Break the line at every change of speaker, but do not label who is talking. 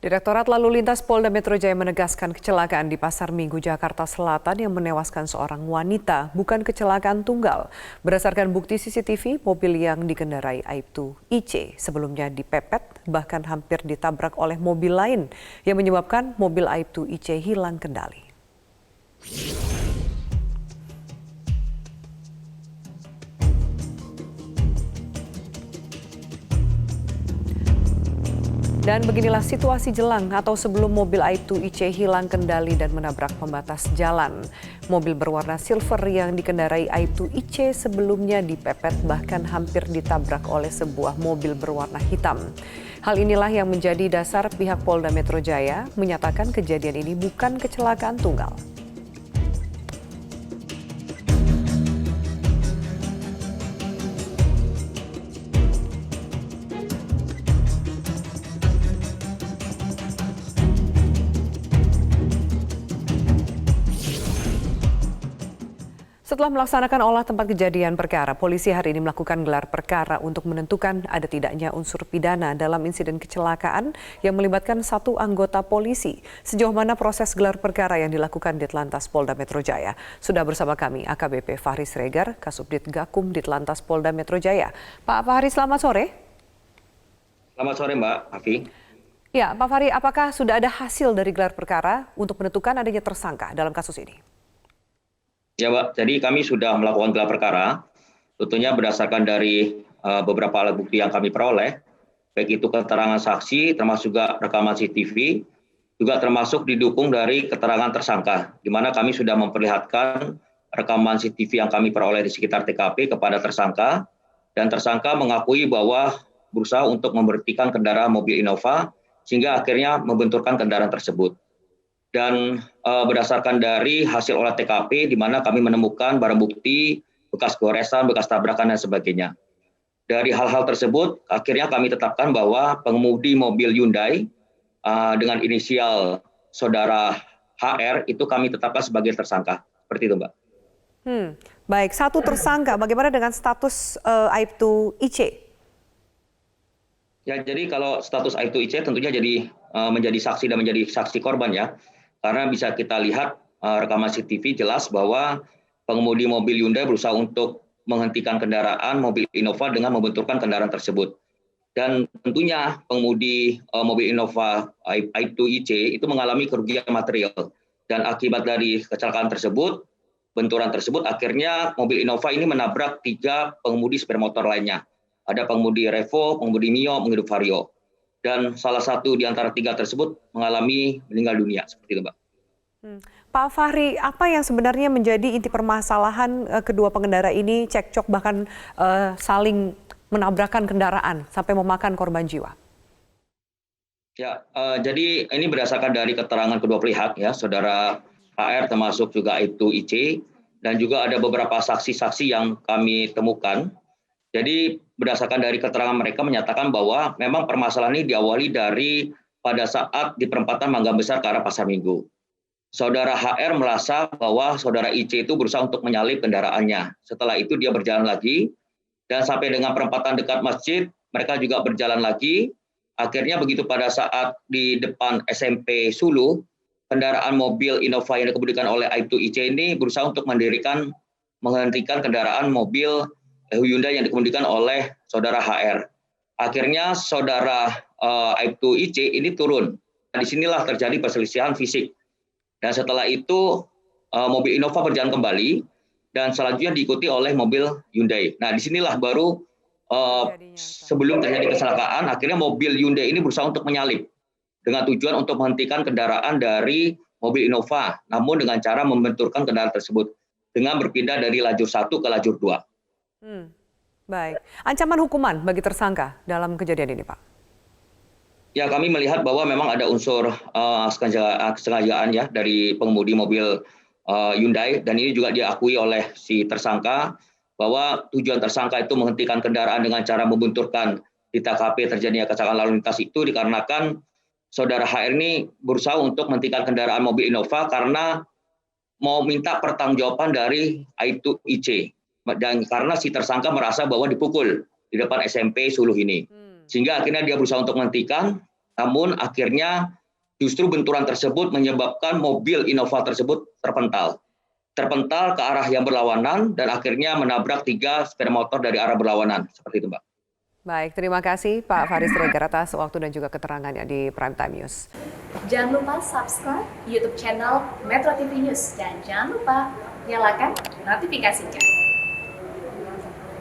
Direktorat Lalu Lintas Polda Metro Jaya menegaskan kecelakaan di Pasar Minggu, Jakarta Selatan yang menewaskan seorang wanita bukan kecelakaan tunggal. Berdasarkan bukti CCTV, mobil yang dikendarai Aibtu IC sebelumnya dipepet bahkan hampir ditabrak oleh mobil lain yang menyebabkan mobil Aibtu IC hilang kendali. Dan beginilah situasi jelang atau sebelum mobil Aibtu IC hilang kendali dan menabrak pembatas jalan. Mobil berwarna silver yang dikendarai Aibtu IC sebelumnya dipepet bahkan hampir ditabrak oleh sebuah mobil berwarna hitam. Hal inilah yang menjadi dasar pihak Polda Metro Jaya menyatakan kejadian ini bukan kecelakaan tunggal. Setelah melaksanakan olah tempat kejadian perkara, polisi hari ini melakukan gelar perkara untuk menentukan ada tidaknya unsur pidana dalam insiden kecelakaan yang melibatkan satu anggota polisi. Sejauh mana proses gelar perkara yang dilakukan Ditlantas Polda Metro Jaya? Sudah bersama kami AKBP Fahri Sregar, Kasubdit Gakum Ditlantas Polda Metro Jaya. Pak Fahri, selamat sore.
Selamat sore Mbak Afi.
Ya, Pak Fahri, apakah sudah ada hasil dari gelar perkara untuk menentukan adanya tersangka dalam kasus ini?
Ya Mbak, jadi kami sudah melakukan gelar perkara, tentunya berdasarkan dari beberapa alat bukti yang kami peroleh, baik itu keterangan saksi, termasuk juga rekaman CCTV, juga termasuk didukung dari keterangan tersangka, di mana kami sudah memperlihatkan rekaman CCTV yang kami peroleh di sekitar TKP kepada tersangka, dan tersangka mengakui bahwa berusaha untuk memberhentikan kendaraan mobil Innova, sehingga akhirnya membenturkan kendaraan tersebut. Dan berdasarkan dari hasil olah TKP di mana kami menemukan barang bukti, bekas goresan, bekas tabrakan dan sebagainya. Dari hal-hal tersebut akhirnya kami tetapkan bahwa pengemudi mobil Hyundai dengan inisial saudara HR itu kami tetapkan sebagai tersangka. Seperti itu Mbak.
Baik, satu tersangka, bagaimana dengan status Aibtu IC?
Ya, jadi kalau status Aibtu IC tentunya jadi menjadi saksi dan menjadi saksi korban ya. Karena bisa kita lihat rekaman CCTV jelas bahwa pengemudi mobil Hyundai berusaha untuk menghentikan kendaraan mobil Innova dengan membenturkan kendaraan tersebut. Dan tentunya pengemudi mobil Innova Aibtu IC itu mengalami kerugian material. Dan akibat dari kecelakaan tersebut, benturan tersebut akhirnya mobil Innova ini menabrak 3 pengemudi sepeda motor lainnya. Ada pengemudi Revo, pengemudi Mio, pengemudi Vario. Dan salah satu di antara 3 tersebut mengalami meninggal dunia, seperti itu Mbak.
Pak Fahri, apa yang sebenarnya menjadi inti permasalahan kedua pengendara ini cekcok bahkan saling menabrakkan kendaraan sampai memakan korban jiwa?
Ya, jadi ini berdasarkan dari keterangan kedua pihak ya, saudara HR termasuk juga Aibtu IC, dan juga ada beberapa saksi-saksi yang kami temukan. Jadi berdasarkan dari keterangan mereka menyatakan bahwa memang permasalahan ini diawali dari pada saat di perempatan Mangga Besar ke arah Pasar Minggu. Saudara HR merasa bahwa saudara IC itu berusaha untuk menyalip kendaraannya. Setelah itu dia berjalan lagi dan sampai dengan perempatan dekat masjid mereka juga berjalan lagi. Akhirnya begitu pada saat di depan SMP Sulu, kendaraan mobil Innova yang dikemudikan oleh Aibtu IC ini berusaha untuk menghentikan kendaraan mobil Hyundai yang dikemudikan oleh saudara HR. Akhirnya saudara Aibtu IC ini turun. Nah, disinilah terjadi perselisihan fisik. Dan setelah itu mobil Innova berjalan kembali dan selanjutnya diikuti oleh mobil Hyundai. Nah, disinilah baru sebelum terjadi kecelakaan, akhirnya mobil Hyundai ini berusaha untuk menyalip dengan tujuan untuk menghentikan kendaraan dari mobil Innova, namun dengan cara membenturkan kendaraan tersebut dengan berpindah dari lajur 1 ke lajur 2.
Baik. Ancaman hukuman bagi tersangka dalam kejadian ini, Pak?
Ya, kami melihat bahwa memang ada unsur kesengajaan ya dari pengemudi mobil Hyundai, dan ini juga diakui oleh si tersangka bahwa tujuan tersangka itu menghentikan kendaraan dengan cara membenturkan di TKP terjadinya kecelakaan lalu lintas itu dikarenakan saudara HR ini berusaha untuk menghentikan kendaraan mobil Innova karena mau minta pertanggungjawaban dari Aibtu IC. Dan karena si tersangka merasa bahwa dipukul di depan SMP Suluh ini. Sehingga akhirnya dia berusaha untuk menghentikan, Namun akhirnya justru benturan tersebut menyebabkan mobil Innova tersebut terpental ke arah yang berlawanan dan akhirnya menabrak 3 sepeda motor dari arah berlawanan. Seperti itu, Mbak.
Baik, terima kasih Pak Faris Regar atas waktu dan juga keterangannya di Prime Time News.
Jangan lupa subscribe YouTube channel Metro TV News dan jangan lupa nyalakan notifikasinya.